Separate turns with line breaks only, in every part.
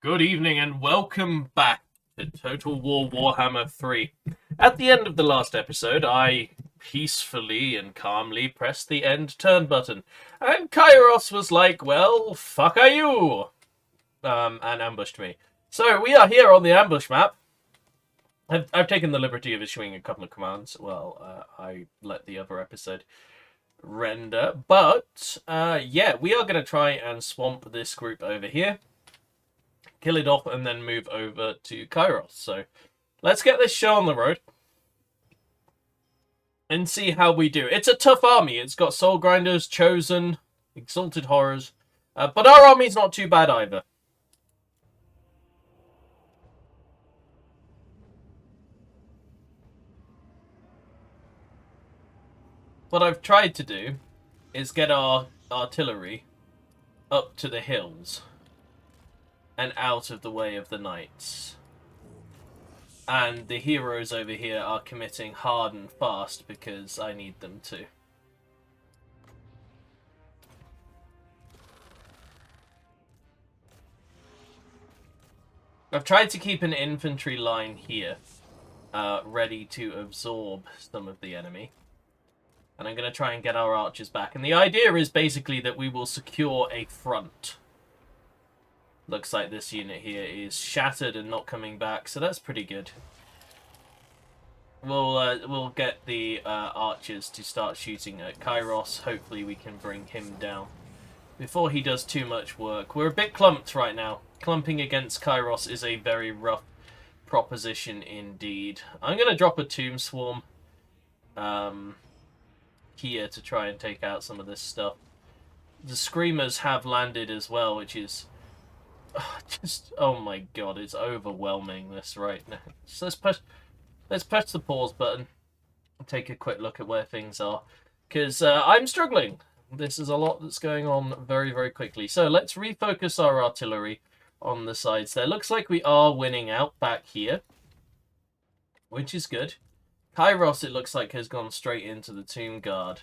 Good evening and welcome back to Total War Warhammer 3. At the end of the last episode, I peacefully and calmly pressed the end turn button, and Kairos was like, well, fuck are you? And ambushed me. So we are here on the ambush map. I've taken the liberty of issuing a couple of commands. Well, I let the other episode render. But, yeah, we are going to try and swamp this group over here. Kill it off and then move over to Kairos. So let's get this show on the road and see how we do. It's a tough army. It's got Soul Grinders, Chosen, Exalted Horrors, but our army's not too bad either. What I've tried to do is get our artillery up to the hills and out of the way of the knights. And the heroes over here are committing hard and fast because I need them to. I've tried to keep an infantry line here, ready to absorb some of the enemy. And I'm going to try and get our archers back. And the idea is basically that we will secure a front. Looks like this unit here is shattered and not coming back, so that's pretty good. We'll get the archers to start shooting at Kairos. Hopefully we can bring him down before he does too much work. We're a bit clumped right now. Clumping against Kairos is a very rough proposition indeed. I'm going to drop a Tomb Swarm here to try and take out some of this stuff. The Screamers have landed as well, which is just, oh my god, it's overwhelming this right now. So let's press the pause button and take a quick look at where things are, because I'm struggling. This is a lot that's going on very, very quickly. So let's refocus our artillery on the sides there. Looks like we are winning out back here, which is good. Kairos, it looks like, has gone straight into the Tomb Guard.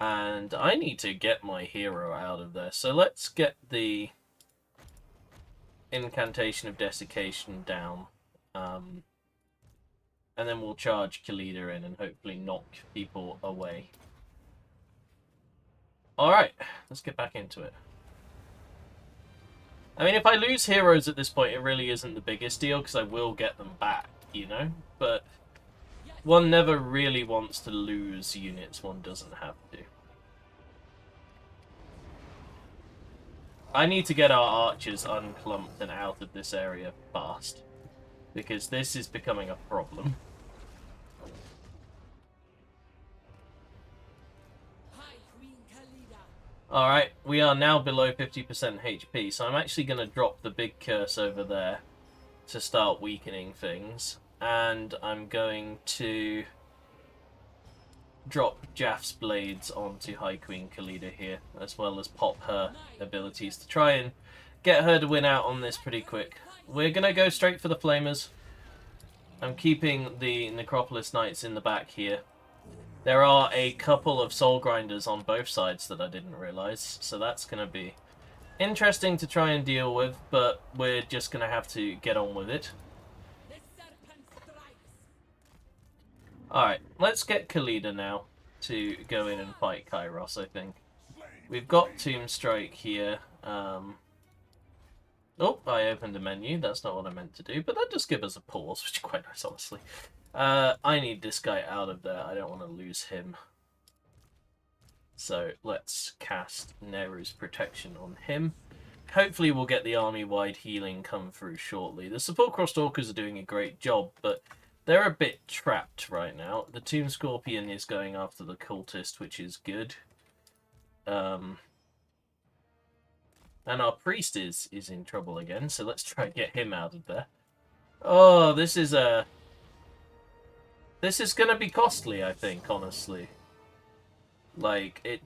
And I need to get my hero out of there. So let's get the Incantation of Desiccation down. And then we'll charge Khalida in and hopefully knock people away. Alright, let's get back into it. I mean, if I lose heroes at this point, it really isn't the biggest deal, because I will get them back, you know? But one never really wants to lose units one doesn't have to. I need to get our archers unclumped and out of this area fast, because this is becoming a problem. Alright, we are now below 50% HP, so I'm actually going to drop the big curse over there to start weakening things. And I'm going to drop Jaff's blades onto High Queen Khalida here, as well as pop her abilities to try and get her to win out on this pretty quick. We're going to go straight for the Flamers. I'm keeping the Necropolis Knights in the back here. There are a couple of Soul Grinders on both sides that I didn't realise, so that's going to be interesting to try and deal with, but we're just going to have to get on with it. Alright, let's get Khalida now to go in and fight Kairos, I think. We've got Tomb Strike here. Oh, I opened a menu. That's not what I meant to do, but that does give us a pause, which is quite nice, honestly. I need this guy out of there. I don't want to lose him. So let's cast Neru's Protection on him. Hopefully we'll get the army-wide healing come through shortly. The Support Crosstalkers are doing a great job, but they're a bit trapped right now. The Tomb Scorpion is going after the Cultist, which is good. And our Priest is in trouble again, so let's try and get him out of there. Oh, this is going to be costly, I think, honestly. Like,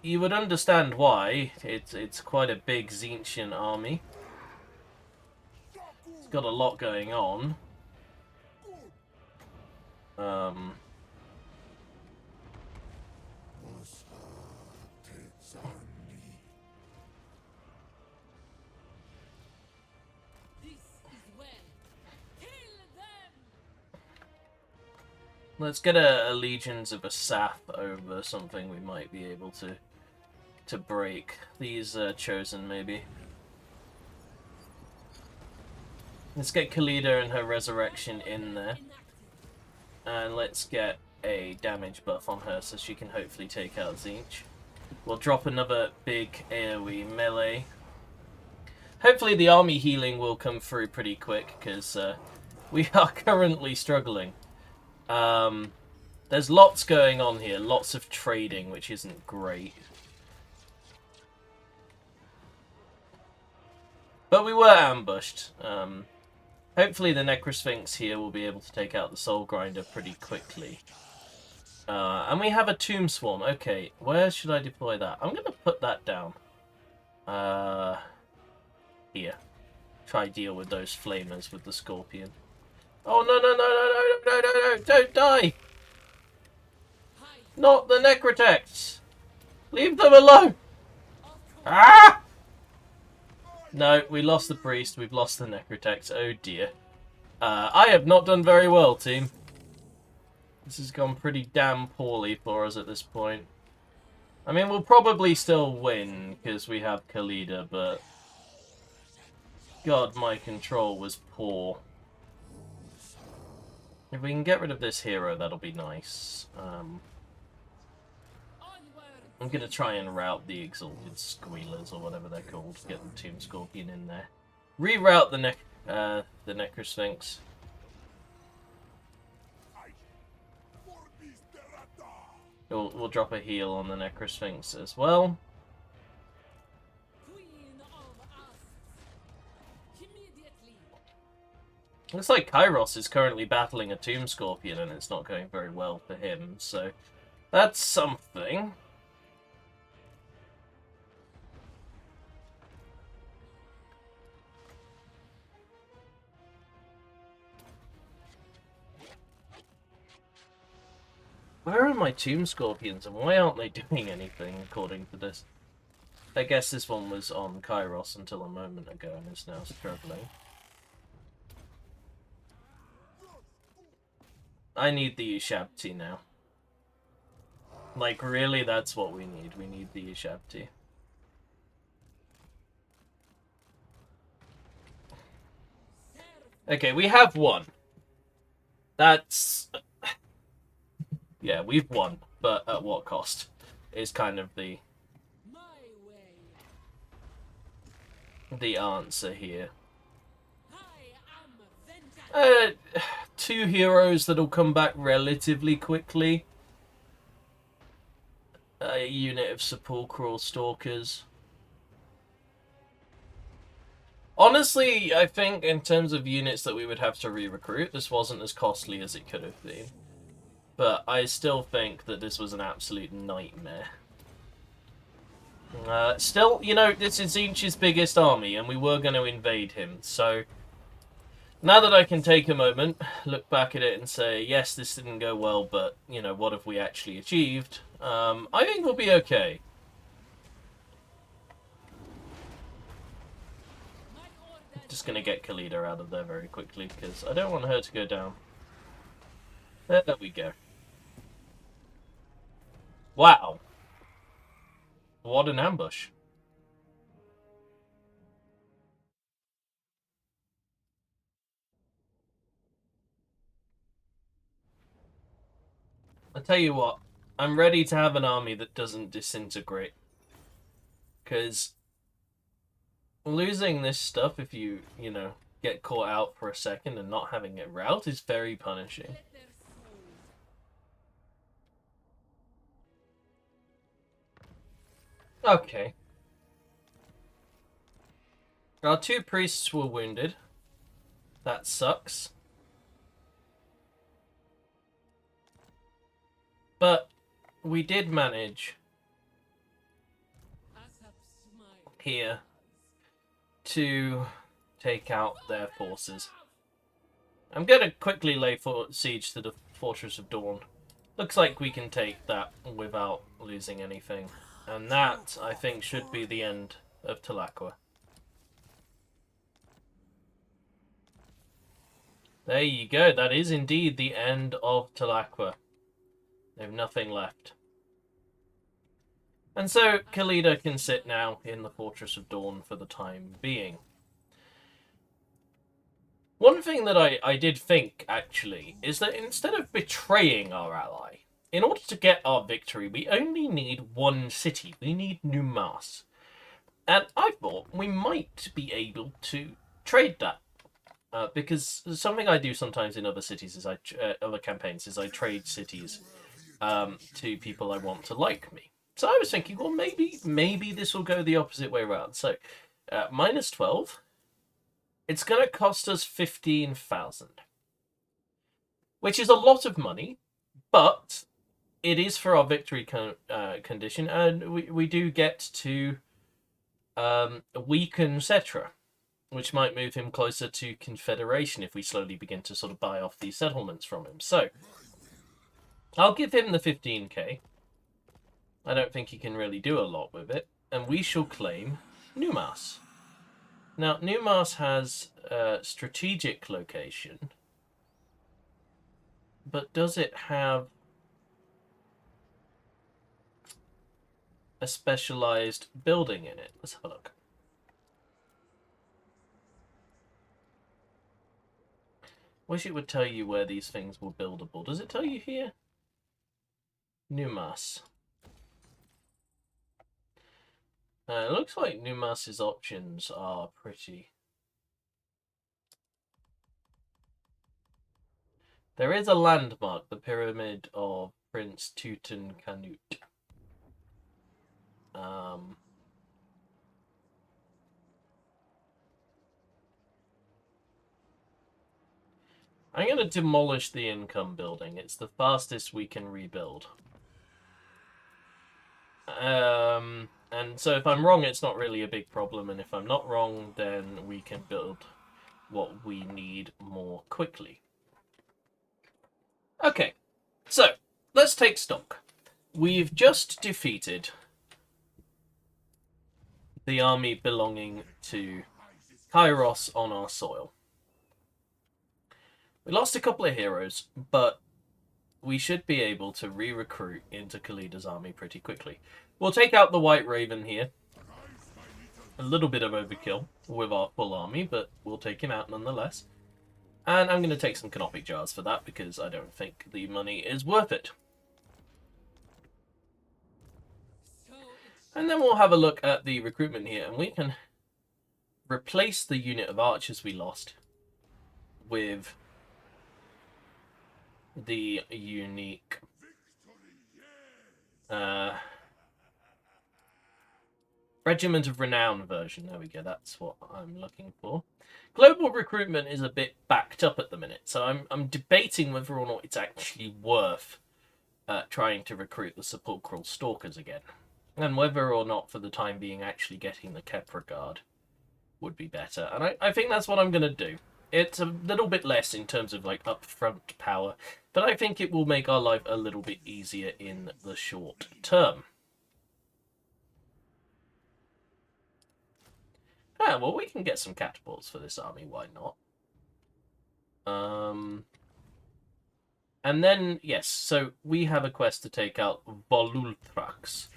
you would understand why. It's quite a big Tzeentchian army. It's got a lot going on. Let's get a Legions of Asaph over something we might be able to break. These Chosen, maybe. Let's get Khalida and her Resurrection in there. And let's get a damage buff on her so she can hopefully take out Tzeentch. We'll drop another big AoE melee. Hopefully the army healing will come through pretty quick, because we are currently struggling. There's lots going on here, lots of trading, which isn't great. But we were ambushed. Hopefully the Necrosphinx here will be able to take out the Soul Grinder pretty quickly. And we have a Tomb Swarm. Okay, where should I deploy that? I'm going to put that down. Here. Try deal with those flamers with the Scorpion. Oh, no, no, no, no, no, no, no, no, don't die! Not the Necrotects! Leave them alone! Ah! No, we lost the Priest, we've lost the Necrotects, oh dear. I have not done very well, team. This has gone pretty damn poorly for us at this point. I mean, we'll probably still win, because we have Khalida, but... God, my control was poor. If we can get rid of this hero, that'll be nice. I'm going to try and route the Exalted Squealers, or whatever they're called, get the Tomb Scorpion in there. Reroute the Necrosphinx. We'll drop a heal on the Necrosphinx as well. Looks like Kairos is currently battling a Tomb Scorpion and it's not going very well for him, so that's something. Where are my Tomb Scorpions and why aren't they doing anything according to this? I guess this one was on Kairos until a moment ago and is now struggling. I need the Ushabti now. Like, really, that's what we need. We need the Ushabti. Okay, we have one. That's... Yeah, we've won, but at what cost? Is kind of the answer here. Two heroes that'll come back relatively quickly. A unit of Sepulchral Stalkers. Honestly, I think in terms of units that we would have to re-recruit, this wasn't as costly as it could have been. But I still think that this was an absolute nightmare. Still, you know, this is Tzeentch's biggest army, and we were going to invade him, so... Now that I can take a moment, look back at it and say, yes, this didn't go well, but, you know, what have we actually achieved? I think we'll be okay. Just going to get Khalida out of there very quickly, because I don't want her to go down. There we go. Wow. What an ambush. I tell you what, I'm ready to have an army that doesn't disintegrate. Because losing this stuff, if you know, get caught out for a second and not having it route is very punishing. Okay. Our two priests were wounded. That sucks. But we did manage here to take out their forces. I'm going to quickly lay siege to the Fortress of Dawn. Looks like we can take that without losing anything. And that, I think, should be the end of Tulaqua. There you go. That is indeed the end of Talaqua. They have nothing left. And so Khalida can sit now in the Fortress of Dawn for the time being. One thing that I did think, actually, is that instead of betraying our ally, in order to get our victory, we only need one city. We need Numas. And I thought we might be able to trade that. Because something I do sometimes in other cities is other campaigns is I trade cities to people I want to like me. So I was thinking, well, maybe this will go the opposite way around. So minus 12. It's going to cost us 15,000, which is a lot of money, but it is for our victory condition, and we do get to weaken Cetra, which might move him closer to Confederation if we slowly begin to sort of buy off these settlements from him. So, I'll give him the 15k. I don't think he can really do a lot with it, and we shall claim Numas. Now, Numas has a strategic location, but does it have a specialized building in it? Let's have a look. Wish it would tell you where these things were buildable. Does it tell you here? Numas. It looks like Numas's options are pretty... There is a landmark, the Pyramid of Prince Tutankhamun. I'm going to demolish the income building. It's the fastest we can rebuild. And so if I'm wrong, it's not really a big problem. And if I'm not wrong, then we can build what we need more quickly. Okay, so let's take stock. We've just defeated the army belonging to Kairos on our soil. We lost a couple of heroes, but we should be able to re-recruit into Khalida's army pretty quickly. We'll take out the White Raven here. A little bit of overkill with our full army, but we'll take him out nonetheless. And I'm going to take some Canopic Jars for that, because I don't think the money is worth it. And then we'll have a look at the recruitment here, and we can replace the unit of archers we lost with the unique Regiment of Renown version. There we go, that's what I'm looking for. Global recruitment is a bit backed up at the minute, so I'm debating whether or not it's actually worth trying to recruit the Sepulchral Stalkers again. And whether or not, for the time being, actually getting the Kepra Guard would be better. And I think that's what I'm going to do. It's a little bit less in terms of, like, upfront power, but I think it will make our life a little bit easier in the short term. Ah, well, we can get some catapults for this army, why not? And then, yes, so we have a quest to take out Volulthrax.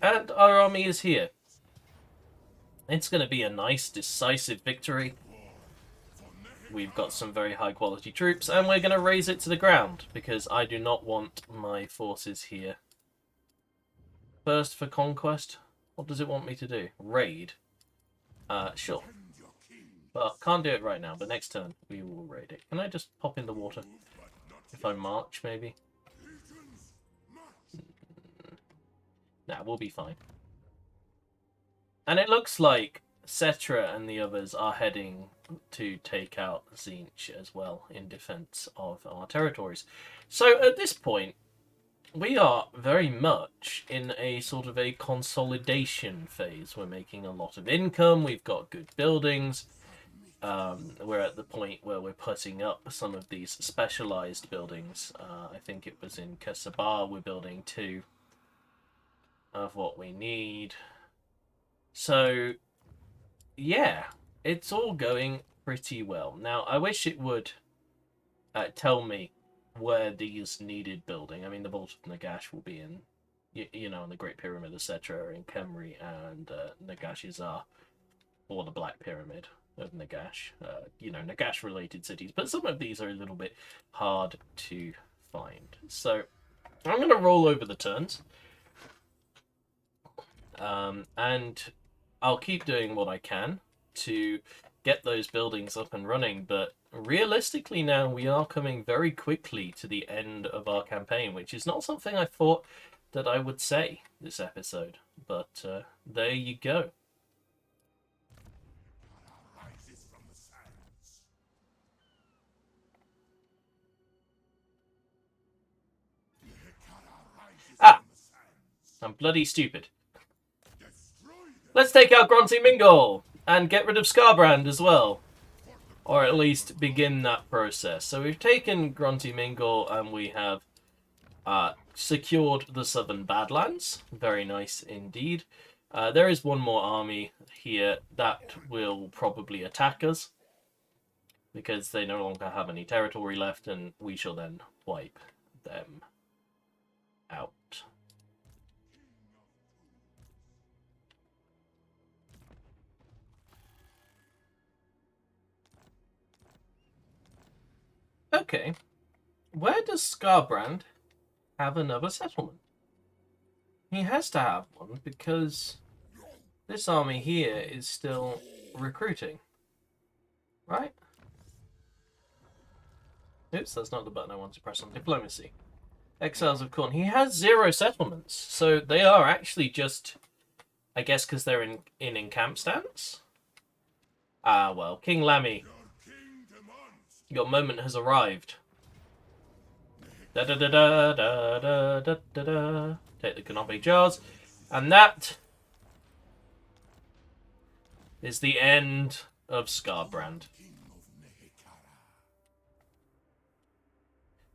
And our army is here. It's going to be a nice, decisive victory. We've got some very high-quality troops, and we're going to raise it to the ground, because I do not want my forces here. First for conquest? What does it want me to do? Raid? Sure. But can't do it right now, but next turn we will raid it. Can I just pop in the water? If I march, maybe? Nah, we'll be fine. And it looks like Cetra and the others are heading to take out Tzeentch as well in defense of our territories. So at this point, we are very much in a sort of a consolidation phase. We're making a lot of income, we've got good buildings. We're at the point where we're putting up some of these specialized buildings. I think it was in Kasabar we're building 2 of what we need. So, yeah, it's all going pretty well. Now, I wish it would tell me where these needed building. I mean, the Vault of Nagash will be in, you know, in the Great Pyramid, etc., in Khemri and Nagashizar, or the Black Pyramid of Nagash. You know, Nagash-related cities, but some of these are a little bit hard to find. So I'm going to roll over the turns, and I'll keep doing what I can to get those buildings up and running, but realistically now we are coming very quickly to the end of our campaign, which is not something I thought that I would say this episode, but there you go. Ah! I'm bloody stupid. Let's take out Grunty Mingol and get rid of Scarbrand as well. Or at least begin that process. So we've taken Grunty Mingol and we have secured the Southern Badlands. Very nice indeed. There is one more army here that will probably attack us, because they no longer have any territory left, and we shall then wipe them out. Okay, where does Scarbrand have another settlement? He has to have one, because this army here is still recruiting, right? Oops, that's not the button I want to press on diplomacy. Exiles of Khorne. He has 0 settlements, so they are actually just, I guess, because they're in encamp stance. Ah, well, King Lammy, your moment has arrived. Da da da da da da da da da. Take the Canopic Jars, and that is the end of Scarbrand.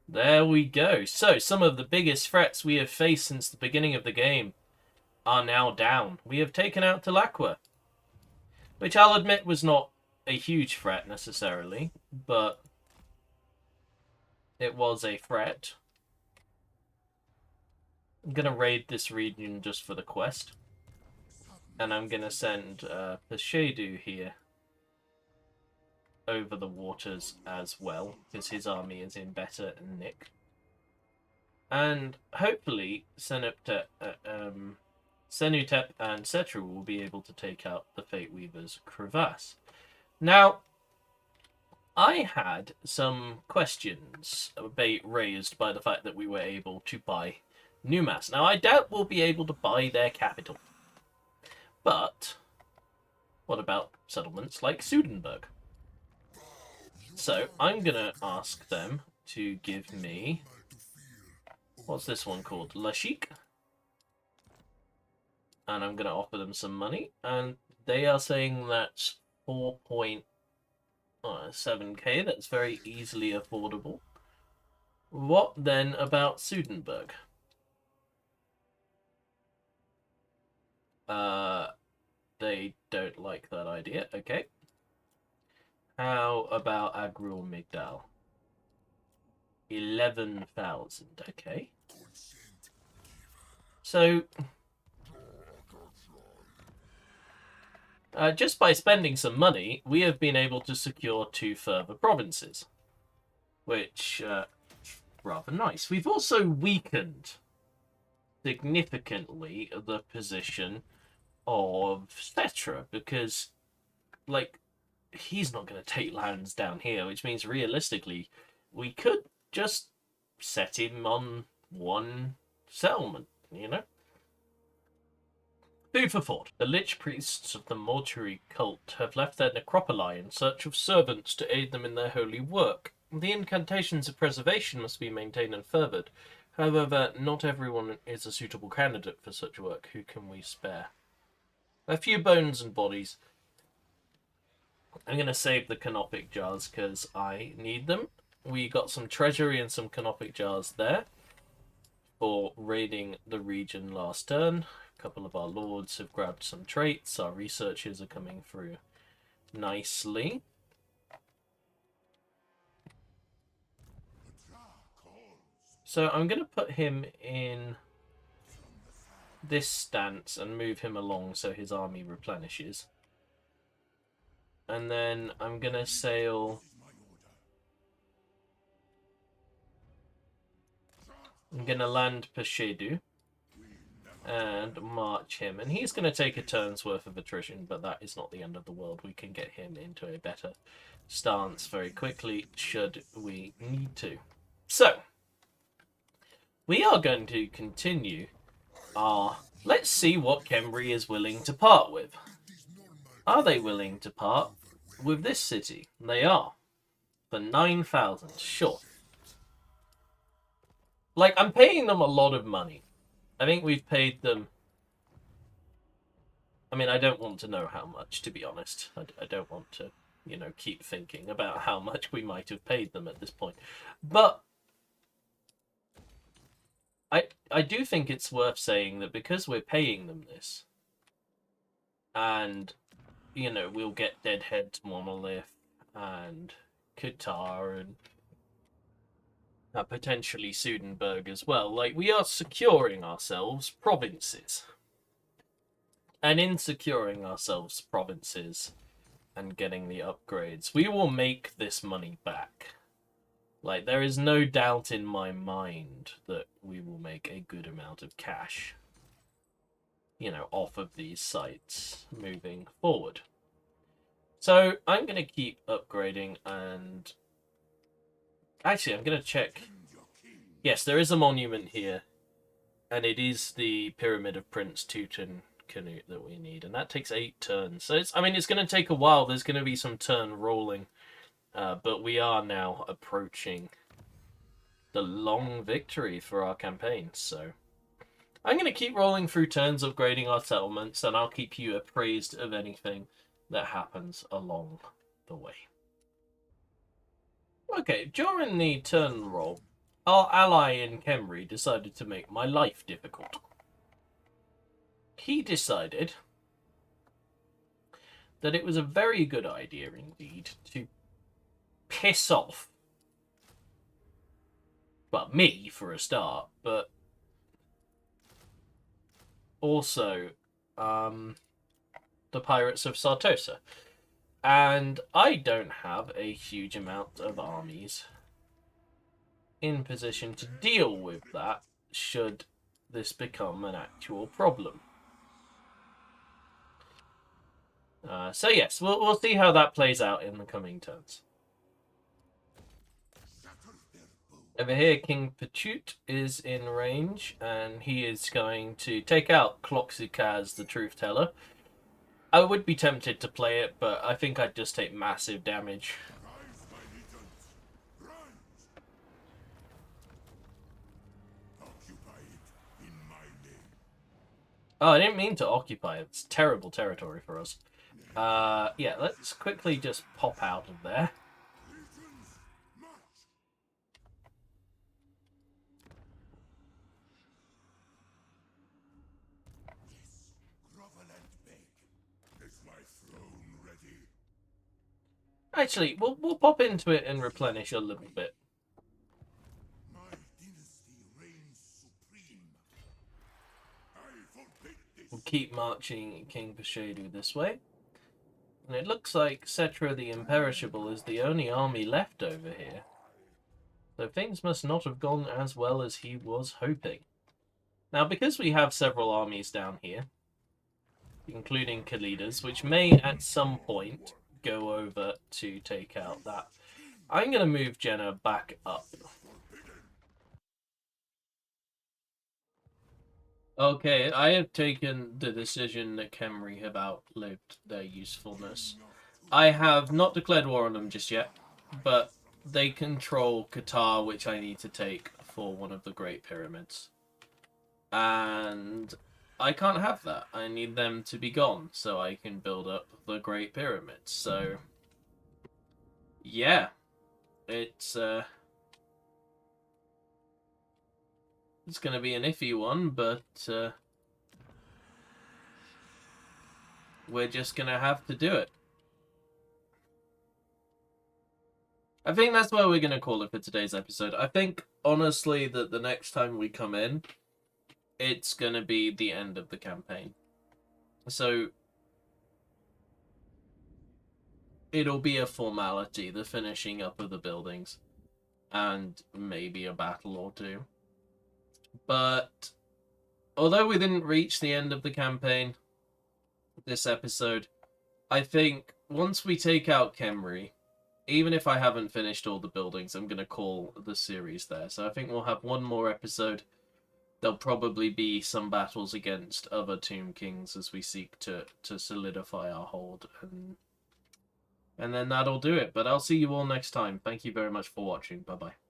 There we go. So, some of the biggest threats we have faced since the beginning of the game are now down. We have taken out Telaqua, which I'll admit was not a huge threat necessarily, but it was a threat. I'm going to raid this region just for the quest. And I'm going to send Peshedu here over the waters as well, because his army is in better nick. And hopefully Senutep and Setru will be able to take out the Fate Weaver's crevasse. Now, I had some questions raised by the fact that we were able to buy Numas. Now, I doubt we'll be able to buy their capital. But what about settlements like Sudenburg? So I'm going to ask them to give me... What's this one called? Lashik. And I'm going to offer them some money. And they are saying that's 4.7k. That's very easily affordable. What then about Sudenburg? They don't like that idea. Okay. How about Agrul Migdal? 11,000. Okay. So, just by spending some money, we have been able to secure 2 further provinces, which rather nice. We've also weakened significantly the position of Cetra, because, like, he's not going to take lands down here, which means realistically we could just set him on one settlement, you know? Food for thought. The Lich Priests of the Mortuary cult have left their necropoli in search of servants to aid them in their holy work. The incantations of preservation must be maintained and furthered. However, not everyone is a suitable candidate for such work. Who can we spare? A few bones and bodies. I'm going to save the Canopic Jars because I need them. We got some treasury and some Canopic Jars there for raiding the region last turn. A couple of our lords have grabbed some traits. Our researchers are coming through nicely. So I'm going to put him in this stance and move him along so his army replenishes. And then I'm going to sail... I'm going to land Peshedu and march him. And he's going to take a turn's worth of attrition, but that is not the end of the world. We can get him into a better stance very quickly, should we need to. So, we are going to continue our... Let's see what Khemri is willing to part with. Are they willing to part with this city? They are. For 9,000, sure. Like, I'm paying them a lot of money. I think we've paid them... I mean, I don't want to know how much, to be honest. I don't want to, you know, keep thinking about how much we might have paid them at this point. But I do think it's worth saying that because we're paying them this, and, you know, we'll get Deadhead Monolith and Qatar and potentially Sudenburg as well. Like, we are securing ourselves provinces. And in securing ourselves provinces and getting the upgrades, we will make this money back. Like, there is no doubt in my mind that we will make a good amount of cash, you know, off of these sites moving forward. So I'm going to keep upgrading, and actually I'm going to check. Yes, there is a monument here, and it is the Pyramid of Prince Tutankhamun that we need, and that takes 8 turns. So it's, I mean, it's going to take a while. There's going to be some turn rolling, but we are now approaching the long victory for our campaign. So I'm going to keep rolling through turns, upgrading our settlements, and I'll keep you appraised of anything that happens along the way. Okay, during the turn roll, our ally in Khemri decided to make my life difficult. He decided that it was a very good idea indeed to piss off, well, me for a start, but also the pirates of Sartosa. And I don't have a huge amount of armies in position to deal with that should this become an actual problem. So yes, we'll see how that plays out in the coming turns. Over here, King Pachut is in range, and he is going to take out Kloxikaz, the Truth Teller. I would be tempted to play it, but I think I'd just take massive damage. Oh, I didn't mean to occupy it. It's terrible territory for us. Yeah, let's quickly just pop out of there. Actually, we'll pop into it and replenish a little bit. We'll keep marching King Peshedu this way. And it looks like Cetra the Imperishable is the only army left over here. So things must not have gone as well as he was hoping. Now, because we have several armies down here, including Khalida's, which may at some point go over to take out that, I'm going to move Jenna back up. Okay, I have taken the decision that Khemri have outlived their usefulness. I have not declared war on them just yet, but they control Qatar, which I need to take for one of the Great Pyramids. And I can't have that. I need them to be gone so I can build up the Great Pyramids. So, yeah, it's going to be an iffy one, but we're just going to have to do it. I think that's where we're going to call it for today's episode. I think, honestly, that the next time we come in, it's going to be the end of the campaign. So, it'll be a formality, the finishing up of the buildings, and maybe a battle or two. But, although we didn't reach the end of the campaign this episode, I think once we take out Khemri, even if I haven't finished all the buildings, I'm going to call the series there. So I think we'll have one more episode. There'll probably be some battles against other Tomb Kings as we seek to solidify our hold. And then that'll do it. But I'll see you all next time. Thank you very much for watching. Bye-bye.